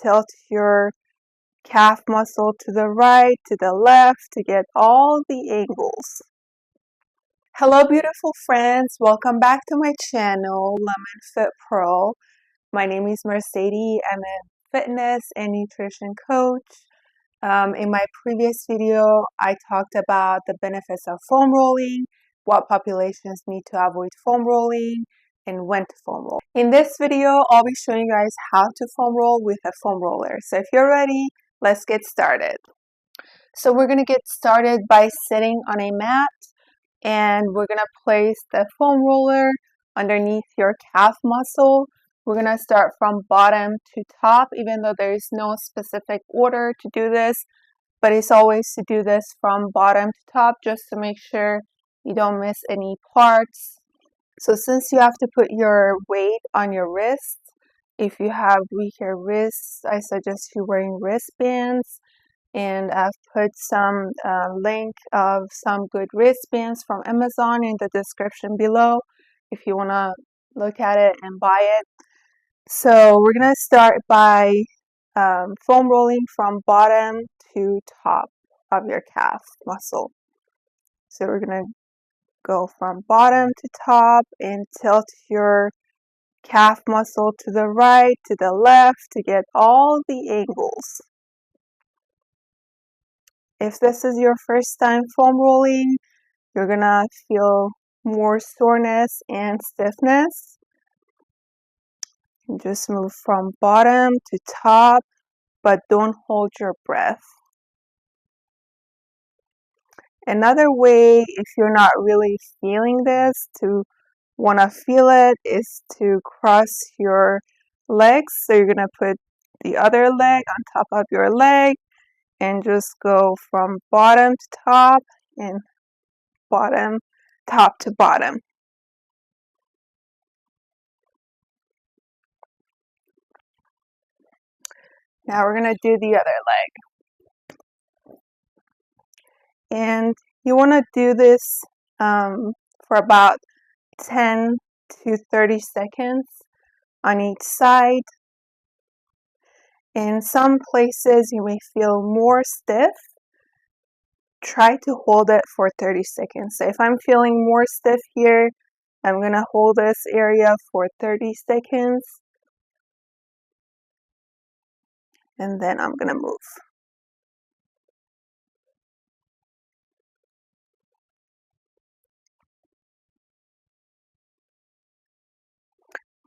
tilt your calf muscle to the right, to the left to get all the angles. Hello beautiful friends, welcome back to my channel, Lemon Fit Pro. My name is Mercedes. I'm a fitness and nutrition coach. In my previous video, I talked about the benefits of foam rolling, what populations need to avoid foam rolling, and when to foam roll. In this video, I'll be showing you guys how to foam roll with a foam roller. So if you're ready, let's get started. So we're going to get started by sitting on a mat, and we're going to place the foam roller underneath your calf muscle. We're going to start from bottom to top, even though there is no specific order to do this, but it's always to do this from bottom to top just to make sure you don't miss any parts. So since you have to put your weight on your wrists, if you have weaker wrists, I suggest you wearing wristbands. And I've put some link of some good wristbands from Amazon in the description below if you want to look at it and buy it. So we're going to start by foam rolling from bottom to top of your calf muscle. So we're going to go from bottom to top and tilt your calf muscle to the right, to the left to get all the angles. If this is your first time foam rolling, you're gonna feel more soreness and stiffness. And just move from bottom to top, but don't hold your breath. Another way, if you're not really feeling this, to want to feel it, is to cross your legs. So you're gonna put the other leg on top of your leg and just go from bottom to top and bottom, top to bottom. Now we're going to do the other leg. And you want to do this for about 10 to 30 seconds on each side. In some places you may feel more stiff. Try to hold it for 30 seconds. So if I'm feeling more stiff here, I'm going to hold this area for 30 seconds. And then I'm going to move.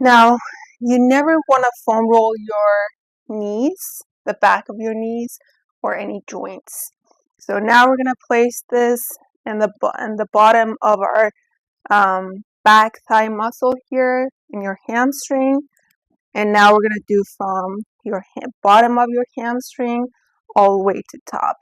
Now, you never want to foam roll your knees, the back of your knees, or any joints. So now we're going to place this in the bottom of our back thigh muscle here in your hamstring. And now we're going to do from your bottom of your hamstring all the way to top.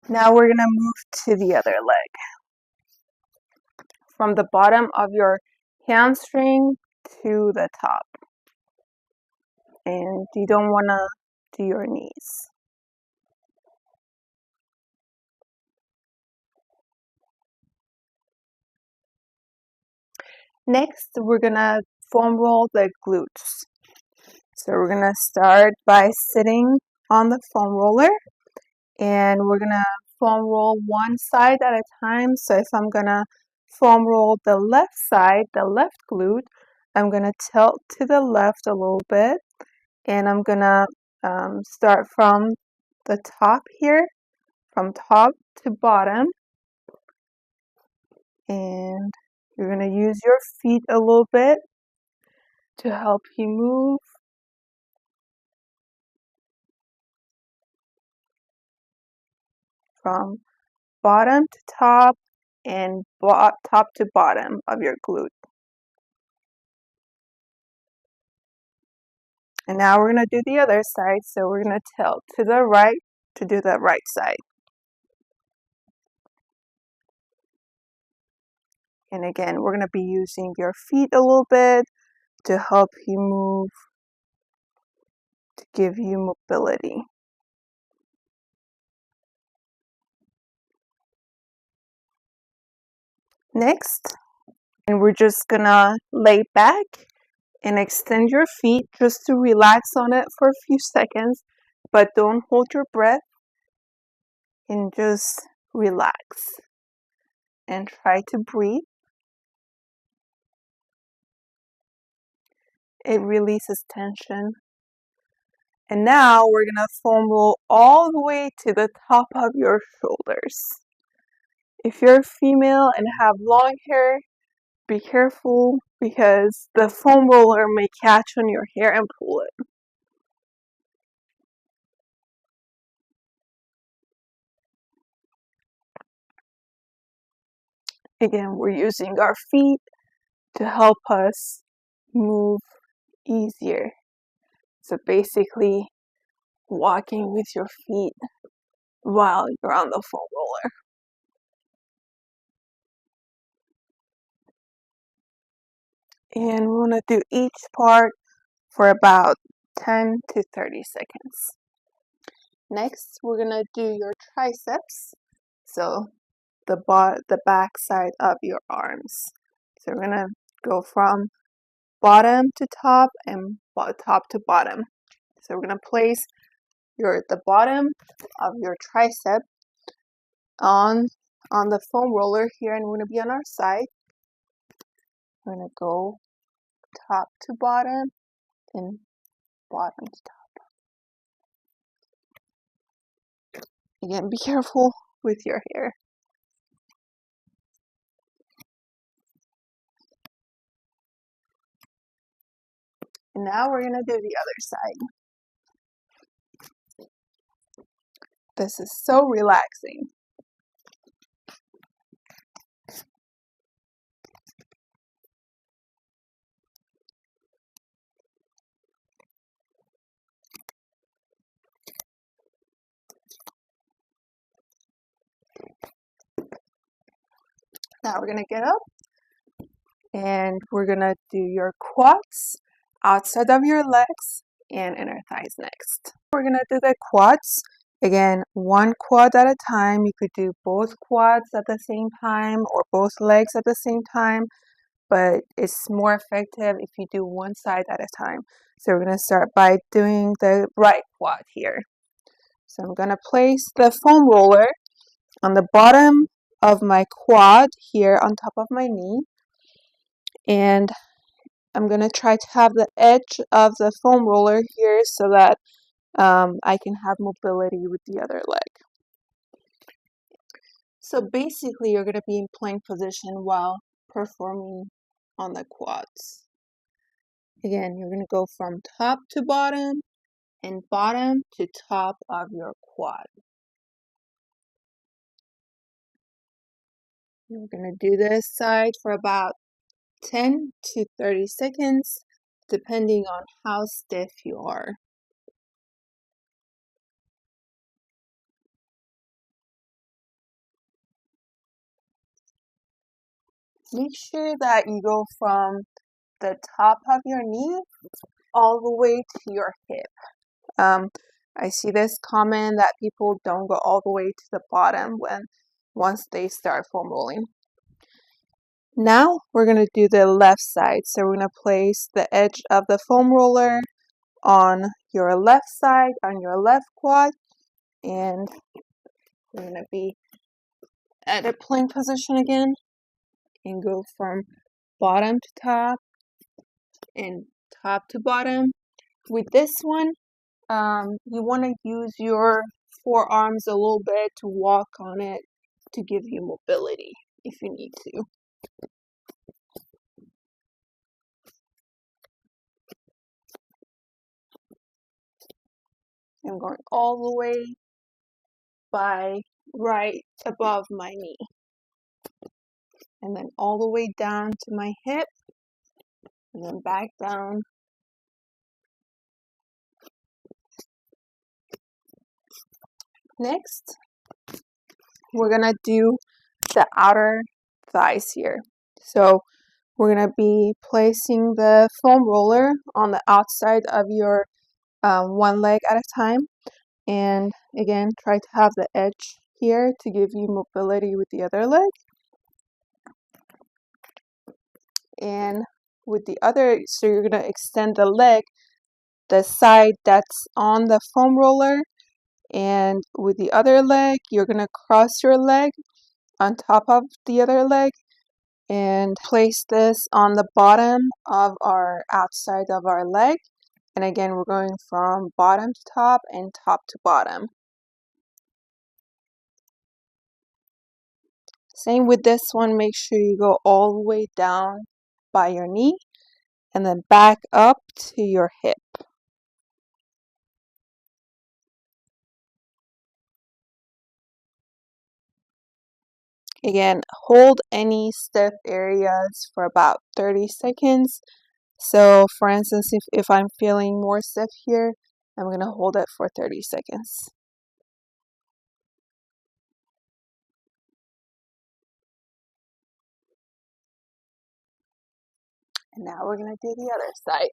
Now we're going to move to the other leg. From the bottom of your hamstring to the top. And you don't want to do your knees. Next, we're going to foam roll the glutes. So we're going to start by sitting on the foam roller, and we're going to foam roll one side at a time. So if I'm going to foam roll the left side, the left glute, I'm going to tilt to the left a little bit, and I'm going to start from the top here, from top to bottom, and you're going to use your feet a little bit to help you move. From bottom to top and top to bottom of your glute. And now we're going to do the other side. So we're going to tilt to the right to do the right side. And again, we're going to be using your feet a little bit to help you move give you mobility. Next, and we're just gonna lay back and extend your feet just to relax on it for a few seconds, but don't hold your breath and just relax and try to breathe. It releases tension. And now we're gonna foam roll all the way to the top of your shoulders. If you're a female and have long hair, be careful because the foam roller may catch on your hair and pull it. Again, we're using our feet to help us move easier. So basically, walking with your feet while you're on the foam roller. And we're going to do each part for about 10 to 30 seconds. Next, we're going to do your triceps. So the back side of your arms. So we're going to go from bottom to top and top to bottom. So we're going to place the bottom of your tricep on the foam roller here, and we're going to be on our side. We're going to go top to bottom and bottom to top. Again, be careful with your hair. And now we're going to do the other side. This is so relaxing. Now we're going to get up and we're going to do your quads outside of your legs and inner thighs next. We're going to do the quads. Again, one quad at a time. You could do both quads at the same time or both legs at the same time, but it's more effective if you do one side at a time. So we're going to start by doing the right quad here. So I'm going to place the foam roller on the bottom of my quad here on top of my knee, and I'm going to try to have the edge of the foam roller here so that I can have mobility with the other leg. So basically you're going to be in plank position while performing on the quads. Again, you're going to go from top to bottom and bottom to top of your quad. You're going to do this side for about 10 to 30 seconds, depending on how stiff you are. Make sure that you go from the top of your knee all the way to your hip. I see this comment that people don't go all the way to the bottom once they start foam rolling. Now we're going to do the left side. So we're going to place the edge of the foam roller on your left side, on your left quad, and we're going to be at a plank position again and go from bottom to top and top to bottom. With this one, you want to use your forearms a little bit to walk on it to give you mobility if you need to. I'm going all the way by right above my knee. And then all the way down to my hip. And then back down. Next, we're going to do the outer thighs here. So we're going to be placing the foam roller on the outside of your one leg at a time. And again, try to have the edge here to give you mobility with the other leg. And with the other, so you're going to extend the leg, the side that's on the foam roller, and with the other leg, you're going to cross your leg on top of the other leg and place this on the bottom of our outside of our leg. And again, we're going from bottom to top and top to bottom. Same with this one, make sure you go all the way down by your knee and then back up to your hip. Again, hold any stiff areas for about 30 seconds. So for instance, if I'm feeling more stiff here, I'm going to hold it for 30 seconds. And now we're going to do the other side.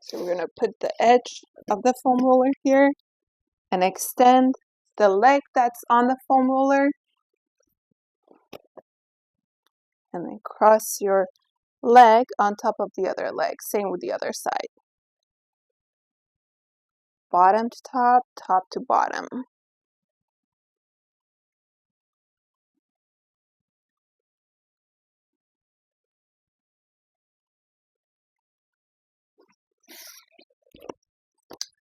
So we're going to put the edge of the foam roller here and extend the leg that's on the foam roller. And then cross your leg on top of the other leg. Same with the other side. Bottom to top, top to bottom.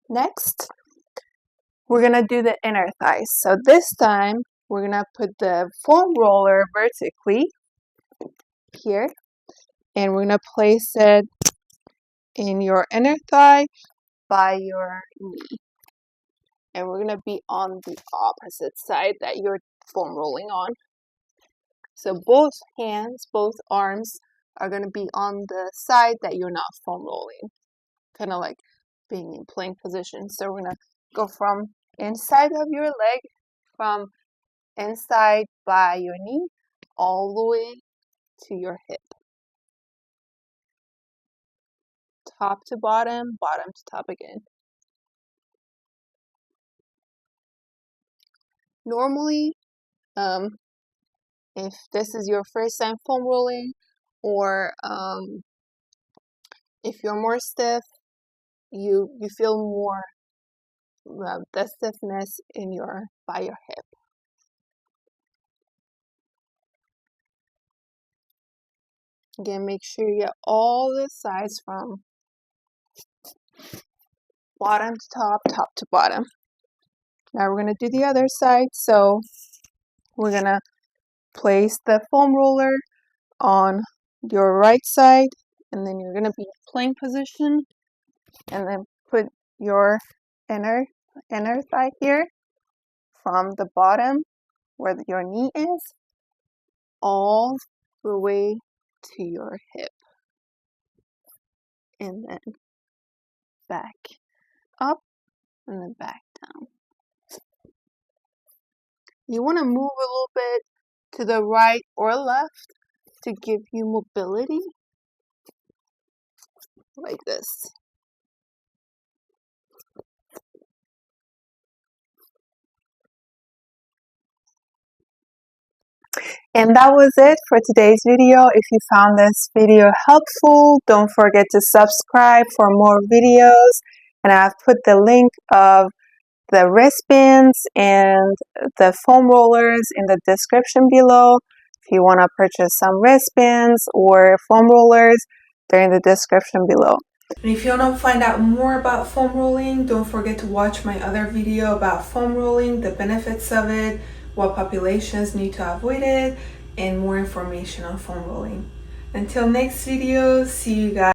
Next, we're going to do the inner thighs. So this time, we're going to put the foam roller vertically here. And we're going to place it in your inner thigh by your knee. And we're going to be on the opposite side that you're foam rolling on. So both hands, both arms are going to be on the side that you're not foam rolling. Kind of like being in plank position. So we're going to go from inside of your leg, from inside by your knee, all the way to your hip. Top to bottom, bottom to top again. Normally, if this is your first time foam rolling, or if you're more stiff, you feel more the stiffness in by your hip. Again, make sure you get all the sides from bottom to top, top to bottom. Now we're going to do the other side. So we're going to place the foam roller on your right side, and then you're going to be in plank position, and then put your inner thigh here from the bottom where your knee is all the way to your hip, and then back up and then back down. You want to move a little bit to the right or left to give you mobility, like this. And that was it for today's video. If you found this video helpful, don't forget to subscribe for more videos. And I've put the link of the wristbands and the foam rollers in the description below. If you want to purchase some wristbands or foam rollers, they're in the description below. And if you want to find out more about foam rolling, don't forget to watch my other video about foam rolling, the benefits of it, what populations need to avoid it, and more information on foam rolling. Until next video, see you guys.